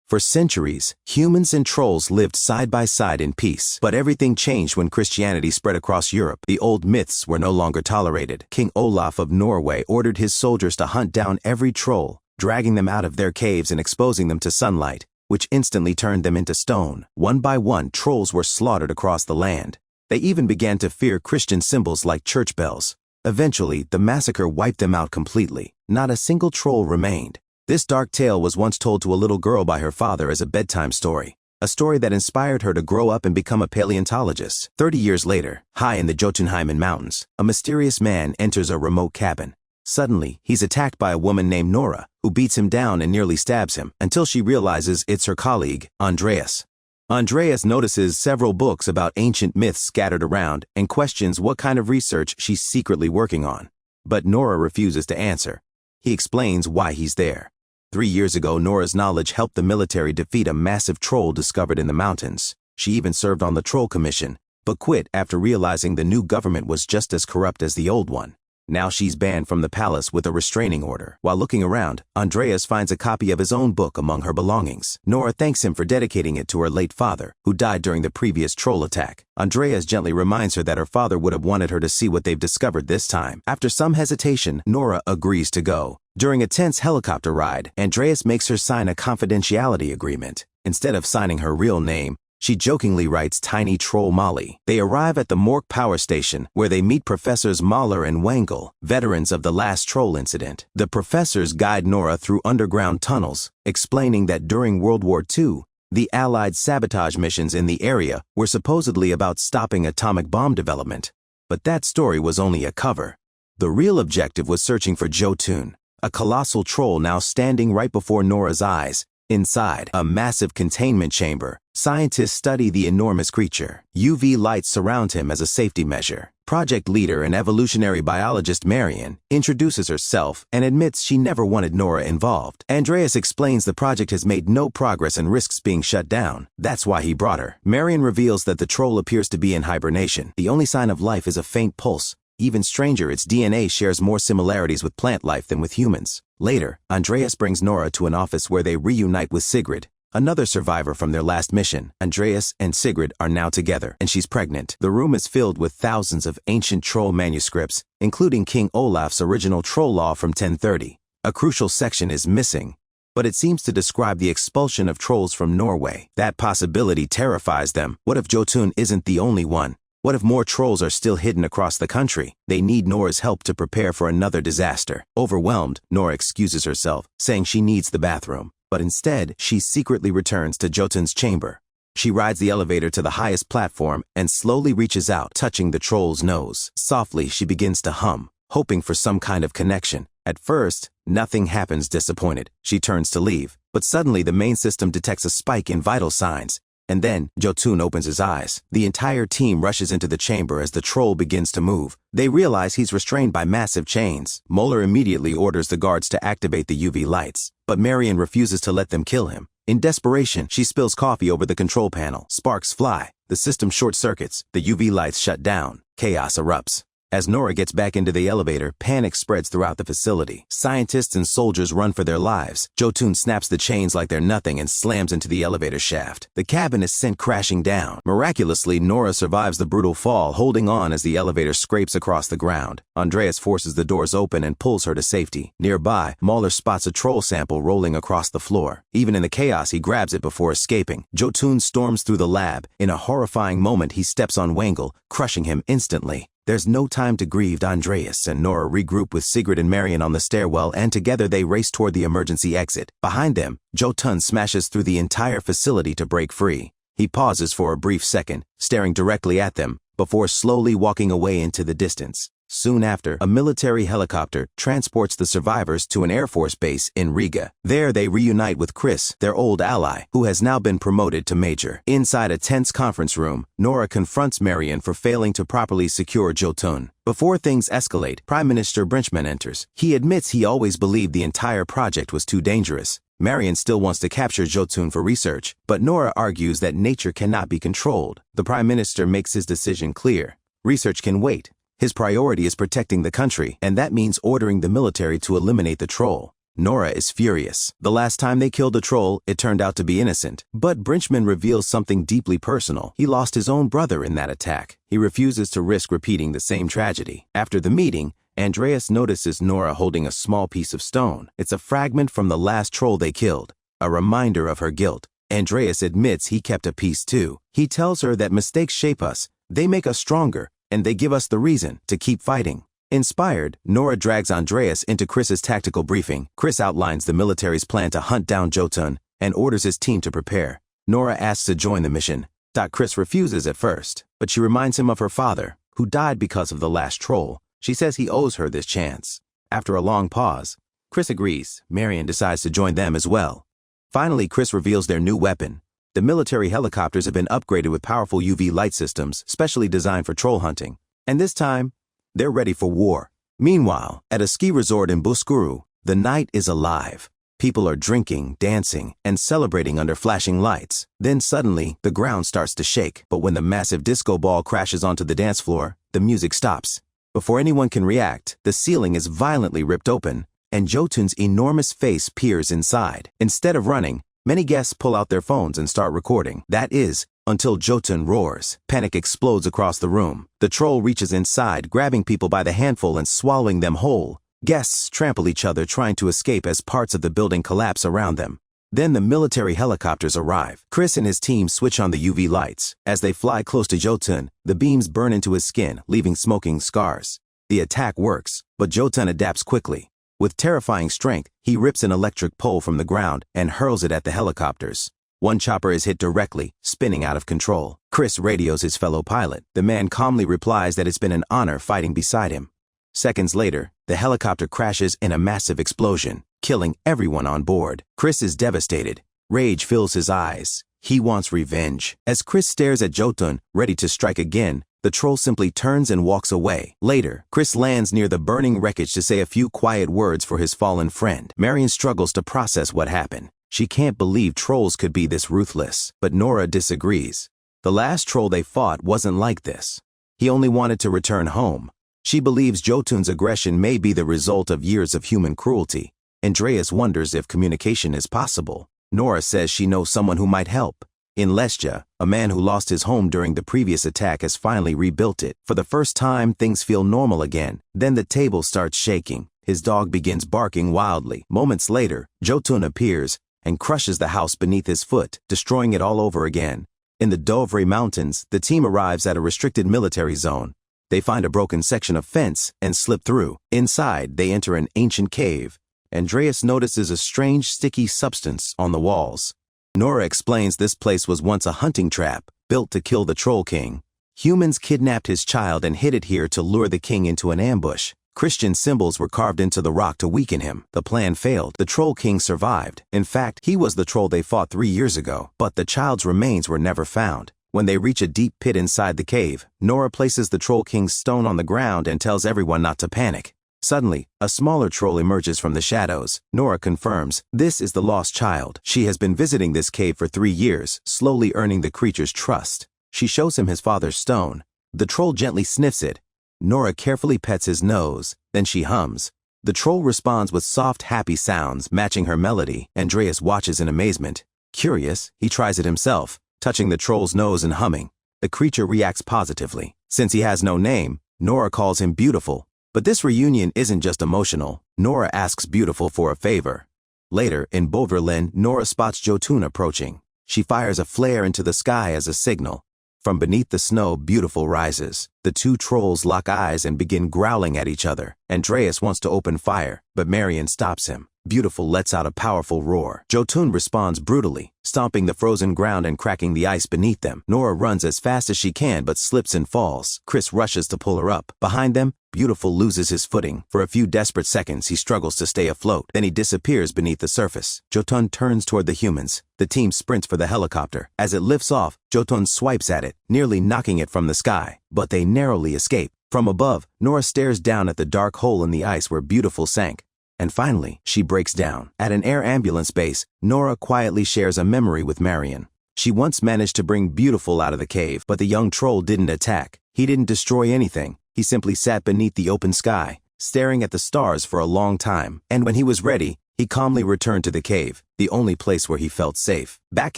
For centuries, humans and trolls lived side by side in peace. But everything changed when Christianity spread across Europe. The old myths were no longer tolerated. King Olaf of Norway ordered his soldiers to hunt down every troll, dragging them out of their caves and exposing them to sunlight, which instantly turned them into stone. One by one, trolls were slaughtered across the land. They even began to fear Christian symbols like church bells. Eventually, the massacre wiped them out completely. Not a single troll remained. This dark tale was once told to a little girl by her father as a bedtime story, a story that inspired her to grow up and become a paleontologist. 30 years later, high in the Jotunheimen Mountains, a mysterious man enters a remote cabin. Suddenly, he's attacked by a woman named Nora, who beats him down and nearly stabs him, until she realizes it's her colleague, Andreas. Andreas notices several books about ancient myths scattered around and questions what kind of research she's secretly working on. But Nora refuses to answer. He explains why he's there. 3 years ago, Nora's knowledge helped the military defeat a massive troll discovered in the mountains. She even served on the Troll Commission, but quit after realizing the new government was just as corrupt as the old one. Now she's banned from the palace with a restraining order. While looking around, Andreas finds a copy of his own book among her belongings. Nora thanks him for dedicating it to her late father, who died during the previous troll attack. Andreas gently reminds her that her father would have wanted her to see what they've discovered this time. After some hesitation, Nora agrees to go. During a tense helicopter ride, Andreas makes her sign a confidentiality agreement. Instead of signing her real name, she jokingly writes Tiny Troll Molly. They arrive at the Mork power station, where they meet Professors Mahler and Wengel, veterans of the last troll incident. The professors guide Nora through underground tunnels, explaining that during World War II, the Allied sabotage missions in the area were supposedly about stopping atomic bomb development. But that story was only a cover. The real objective was searching for Jotun, a colossal troll now standing right before Nora's eyes. Inside a massive containment chamber, scientists study the enormous creature. UV lights surround him as a safety measure. Project leader and evolutionary biologist Marion introduces herself and admits she never wanted Nora involved. Andreas explains the project has made no progress and risks being shut down. That's why he brought her. Marion reveals that the troll appears to be in hibernation. The only sign of life is a faint pulse. Even stranger, its DNA shares more similarities with plant life than with humans. Later, Andreas brings Nora to an office where they reunite with Sigrid, another survivor from their last mission. Andreas and Sigrid are now together, and she's pregnant. The room is filled with thousands of ancient troll manuscripts, including King Olaf's original troll law from 1030. A crucial section is missing, but it seems to describe the expulsion of trolls from Norway. That possibility terrifies them. What if Jotun isn't the only one? What if more trolls are still hidden across the country? They need Nora's help to prepare for another disaster. Overwhelmed, Nora excuses herself, saying she needs the bathroom. But instead, she secretly returns to Jotun's chamber. She rides the elevator to the highest platform and slowly reaches out, touching the troll's nose. Softly, she begins to hum, hoping for some kind of connection. At first, nothing happens. Disappointed, she turns to leave. But suddenly, the main system detects a spike in vital signs. And then, Jotun opens his eyes. The entire team rushes into the chamber as the troll begins to move. They realize he's restrained by massive chains. Moeller immediately orders the guards to activate the UV lights, but Marion refuses to let them kill him. In desperation, she spills coffee over the control panel. Sparks fly. The system short circuits. The UV lights shut down. Chaos erupts. As Nora gets back into the elevator, panic spreads throughout the facility. Scientists and soldiers run for their lives. Jotun snaps the chains like they're nothing and slams into the elevator shaft. The cabin is sent crashing down. Miraculously, Nora survives the brutal fall, holding on as the elevator scrapes across the ground. Andreas forces the doors open and pulls her to safety. Nearby, Mahler spots a troll sample rolling across the floor. Even in the chaos, he grabs it before escaping. Jotun storms through the lab. In a horrifying moment, he steps on Wengel, crushing him instantly. There's no time to grieve. Andreas and Nora regroup with Sigrid and Marion on the stairwell, and together they race toward the emergency exit. Behind them, Jotun smashes through the entire facility to break free. He pauses for a brief second, staring directly at them, before slowly walking away into the distance. Soon after, a military helicopter transports the survivors to an Air Force base in Riga. There they reunite with Chris, their old ally, who has now been promoted to major. Inside a tense conference room, Nora confronts Marion for failing to properly secure Jotun. Before things escalate, Prime Minister Brinchman enters. He admits he always believed the entire project was too dangerous. Marion still wants to capture Jotun for research, but Nora argues that nature cannot be controlled. The Prime Minister makes his decision clear. Research can wait. His priority is protecting the country, and that means ordering the military to eliminate the troll. Nora is furious. The last time they killed a troll, it turned out to be innocent. But Brinchman reveals something deeply personal. He lost his own brother in that attack. He refuses to risk repeating the same tragedy. After the meeting, Andreas notices Nora holding a small piece of stone. It's a fragment from the last troll they killed, a reminder of her guilt. Andreas admits he kept a piece too. He tells her that mistakes shape us, they make us stronger, and they give us the reason to keep fighting. Inspired, Nora drags Andreas into Chris's tactical briefing. Chris outlines the military's plan to hunt down Jotun and orders his team to prepare. Nora asks to join the mission. Chris refuses at first, but she reminds him of her father, who died because of the last troll. She says he owes her this chance. After a long pause, Chris agrees. Marion decides to join them as well. Finally, Chris reveals their new weapon. The military helicopters have been upgraded with powerful UV light systems, specially designed for troll hunting. And this time, they're ready for war. Meanwhile, at a ski resort in Buskuru, the night is alive. People are drinking, dancing, and celebrating under flashing lights. Then suddenly, the ground starts to shake. But when the massive disco ball crashes onto the dance floor, the music stops. Before anyone can react, the ceiling is violently ripped open, and Jotun's enormous face peers inside. Instead of running, many guests pull out their phones and start recording. That is, until Jotun roars. Panic explodes across the room. The troll reaches inside, grabbing people by the handful and swallowing them whole. Guests trample each other trying to escape as parts of the building collapse around them. Then the military helicopters arrive. Chris and his team switch on the UV lights. As they fly close to Jotun, the beams burn into his skin, leaving smoking scars. The attack works, but Jotun adapts quickly. With terrifying strength, he rips an electric pole from the ground and hurls it at the helicopters. One chopper is hit directly, spinning out of control. Chris radios his fellow pilot. The man calmly replies that it's been an honor fighting beside him. Seconds later, the helicopter crashes in a massive explosion, killing everyone on board. Chris is devastated. Rage fills his eyes. He wants revenge. As Chris stares at Jotun, ready to strike again, the troll simply turns and walks away. Later, Chris lands near the burning wreckage to say a few quiet words for his fallen friend. Marion struggles to process what happened. She can't believe trolls could be this ruthless, but Nora disagrees. The last troll they fought wasn't like this. He only wanted to return home. She believes Jotun's aggression may be the result of years of human cruelty. Andreas wonders if communication is possible. Nora says she knows someone who might help. In Lesja, a man who lost his home during the previous attack has finally rebuilt it. For the first time, things feel normal again. Then the table starts shaking. His dog begins barking wildly. Moments later, Jotun appears and crushes the house beneath his foot, destroying it all over again. In the Dovre Mountains, the team arrives at a restricted military zone. They find a broken section of fence and slip through. Inside, they enter an ancient cave. Andreas notices a strange sticky substance on the walls. Nora explains this place was once a hunting trap, built to kill the Troll King. Humans kidnapped his child and hid it here to lure the king into an ambush. Christian symbols were carved into the rock to weaken him. The plan failed. The Troll King survived. In fact, he was the troll they fought 3 years ago, but the child's remains were never found. When they reach a deep pit inside the cave, Nora places the Troll King's stone on the ground and tells everyone not to panic. Suddenly, a smaller troll emerges from the shadows. Nora confirms, this is the lost child. She has been visiting this cave for 3 years, slowly earning the creature's trust. She shows him his father's stone. The troll gently sniffs it. Nora carefully pets his nose, then she hums. The troll responds with soft, happy sounds, matching her melody. Andreas watches in amazement. Curious, he tries it himself, touching the troll's nose and humming. The creature reacts positively. Since he has no name, Nora calls him Beautiful. But this reunion isn't just emotional. Nora asks Beautiful for a favor. Later, in Boverlin, Nora spots Jotun approaching. She fires a flare into the sky as a signal. From beneath the snow, Beautiful rises. The two trolls lock eyes and begin growling at each other. Andreas wants to open fire, but Marion stops him. Beautiful lets out a powerful roar. Jotun responds brutally, stomping the frozen ground and cracking the ice beneath them. Nora runs as fast as she can but slips and falls. Chris rushes to pull her up. Behind them, Beautiful loses his footing. For a few desperate seconds, he struggles to stay afloat. Then he disappears beneath the surface. Jotun turns toward the humans. The team sprints for the helicopter. As it lifts off, Jotun swipes at it, nearly knocking it from the sky. But they narrowly escape. From above, Nora stares down at the dark hole in the ice where Beautiful sank. And finally, she breaks down. At an air ambulance base, Nora quietly shares a memory with Marion. She once managed to bring Beautiful out of the cave, but the young troll didn't attack. He didn't destroy anything. He simply sat beneath the open sky, staring at the stars for a long time. And when he was ready, He calmly returned to the cave, the only place where he felt safe. Back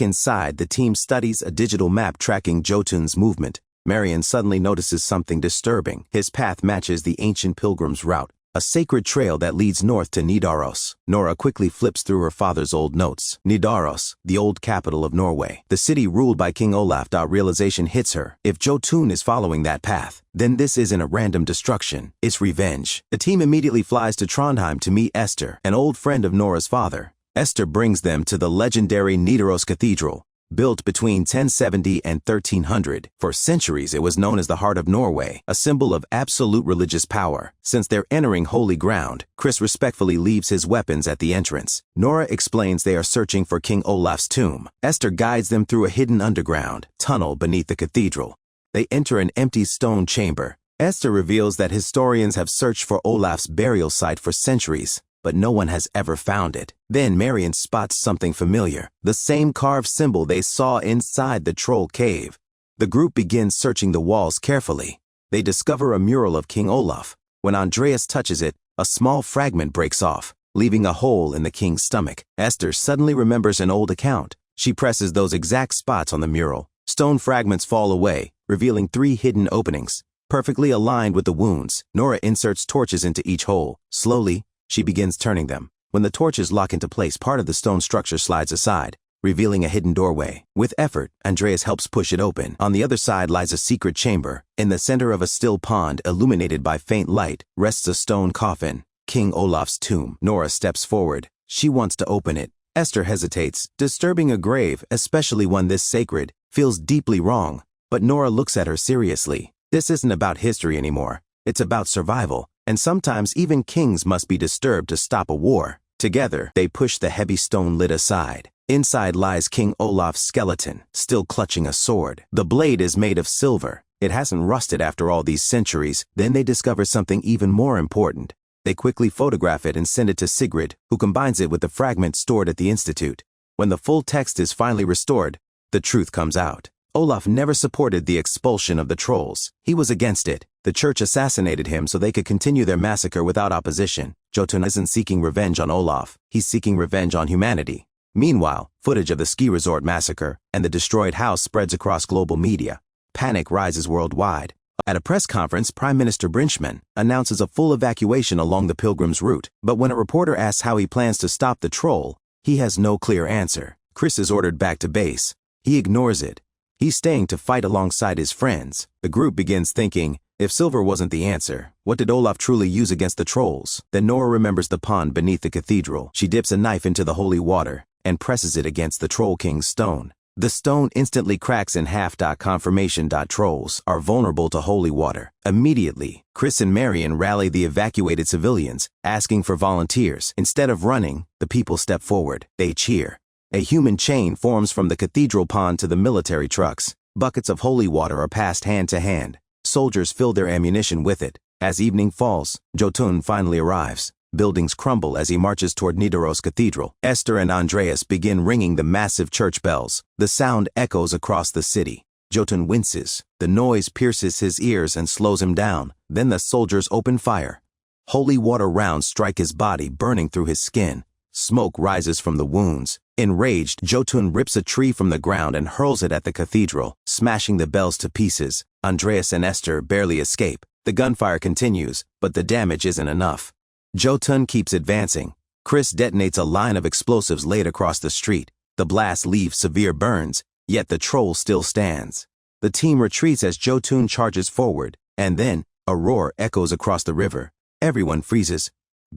inside, the team studies a digital map tracking Jotun's movement. Marion suddenly notices something disturbing. His path matches the ancient pilgrim's route, a sacred trail that leads north to Nidaros. Nora quickly flips through her father's old notes. Nidaros, the old capital of Norway. The city ruled by King Olaf. Realization hits her. If Jotun is following that path, then this isn't a random destruction. It's revenge. The team immediately flies to Trondheim to meet Esther, an old friend of Nora's father. Esther brings them to the legendary Nidaros Cathedral. Built between 1070 and 1300, for centuries it was known as the heart of Norway, a symbol of absolute religious power. Since they're entering holy ground, Chris respectfully leaves his weapons at the entrance. Nora explains they are searching for King Olaf's tomb. Esther guides them through a hidden underground tunnel beneath the cathedral. They enter an empty stone chamber. Esther reveals that historians have searched for Olaf's burial site for centuries, but no one has ever found it. Then Marion spots something familiar, the same carved symbol they saw inside the troll cave. The group begins searching the walls carefully. They discover a mural of King Olaf. When Andreas touches it, a small fragment breaks off, leaving a hole in the king's stomach. Esther suddenly remembers an old account. She presses those exact spots on the mural. Stone fragments fall away, revealing 3 hidden openings, perfectly aligned with the wounds. Nora inserts torches into each hole. Slowly, she begins turning them. When the torches lock into place, part of the stone structure slides aside, revealing a hidden doorway. With effort, Andreas helps push it open. On the other side lies a secret chamber. In the center of a still pond, illuminated by faint light, rests a stone coffin, King Olaf's tomb. Nora steps forward. She wants to open it. Esther hesitates. Disturbing a grave, especially one this sacred, feels deeply wrong. But Nora looks at her seriously. This isn't about history anymore. It's about survival. And sometimes even kings must be disturbed to stop a war. Together, they push the heavy stone lid aside. Inside lies King Olaf's skeleton, still clutching a sword. The blade is made of silver. It hasn't rusted after all these centuries. Then they discover something even more important. They quickly photograph it and send it to Sigrid, who combines it with the fragment stored at the Institute. When the full text is finally restored, the truth comes out. Olaf never supported the expulsion of the trolls. He was against it. The church assassinated him so they could continue their massacre without opposition. Jotun isn't seeking revenge on Olaf. He's seeking revenge on humanity. Meanwhile, footage of the ski resort massacre and the destroyed house spreads across global media. Panic rises worldwide. At a press conference, Prime Minister Brinchman announces a full evacuation along the pilgrim's route. But when a reporter asks how he plans to stop the troll, he has no clear answer. Chris is ordered back to base. He ignores it. He's staying to fight alongside his friends. The group begins thinking, if silver wasn't the answer, what did Olaf truly use against the trolls? Then Nora remembers the pond beneath the cathedral. She dips a knife into the holy water and presses it against the Troll King's stone. The stone instantly cracks in half. Confirmation. Trolls are vulnerable to holy water. Immediately, Chris and Marion rally the evacuated civilians, asking for volunteers. Instead of running, the people step forward. They cheer. A human chain forms from the cathedral pond to the military trucks. Buckets of holy water are passed hand to hand. Soldiers fill their ammunition with it. As evening falls, Jotun finally arrives. Buildings crumble as he marches toward Nidaros Cathedral. Esther and Andreas begin ringing the massive church bells. The sound echoes across the city. Jotun winces. The noise pierces his ears and slows him down. Then the soldiers open fire. Holy water rounds strike his body, burning through his skin. Smoke rises from the wounds. Enraged, Jotun rips a tree from the ground and hurls it at the cathedral, smashing the bells to pieces. Andreas and Esther barely escape. The gunfire continues, but the damage isn't enough. Jotun keeps advancing. Chris detonates a line of explosives laid across the street. The blast leaves severe burns, yet the troll still stands. The team retreats as Jotun charges forward, and then a roar echoes across the river. Everyone freezes.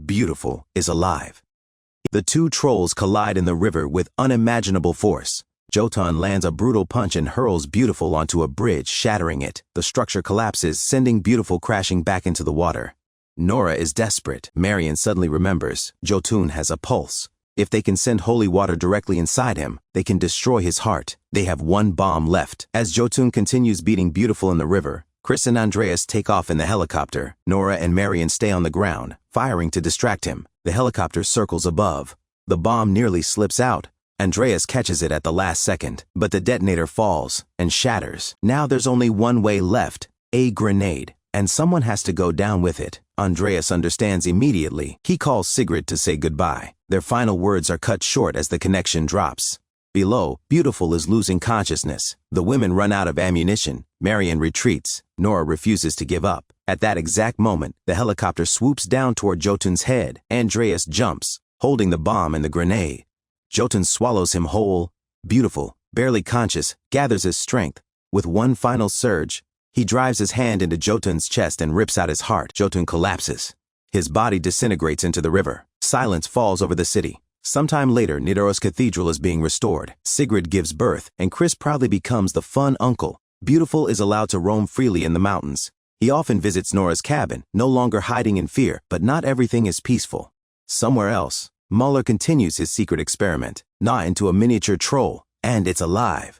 Beautiful is alive. The two trolls collide in the river with unimaginable force. Jotun lands a brutal punch and hurls Beautiful onto a bridge, shattering it. The structure collapses, sending Beautiful crashing back into the water. Nora is desperate. Marion suddenly remembers Jotun has a pulse. If they can send holy water directly inside him, they can destroy his heart. They have one bomb left. As Jotun continues beating Beautiful in the river, Chris and Andreas take off in the helicopter. Nora and Marion stay on the ground, firing to distract him. The helicopter circles above. The bomb nearly slips out. Andreas catches it at the last second, but the detonator falls and shatters. Now there's only one way left: a grenade. and someone has to go down with it. Andreas understands immediately. He calls Sigrid to say goodbye. Their final words are cut short as the connection drops. Below, Beautiful is losing consciousness. The women run out of ammunition. Marion retreats. Nora refuses to give up. At that exact moment, the helicopter swoops down toward Jotun's head. Andreas jumps, holding the bomb and the grenade. Jotun swallows him whole. Beautiful, barely conscious, gathers his strength. With one final surge, he drives his hand into Jotun's chest and rips out his heart. Jotun collapses. His body disintegrates into the river. Silence falls over the city. Sometime later, Nidaros Cathedral is being restored. Sigrid gives birth, and Chris proudly becomes the fun uncle. Beautiful is allowed to roam freely in the mountains. He often visits Nora's cabin, no longer hiding in fear, but not everything is peaceful. Somewhere else, Muller continues his secret experiment, not into a miniature troll, and it's alive.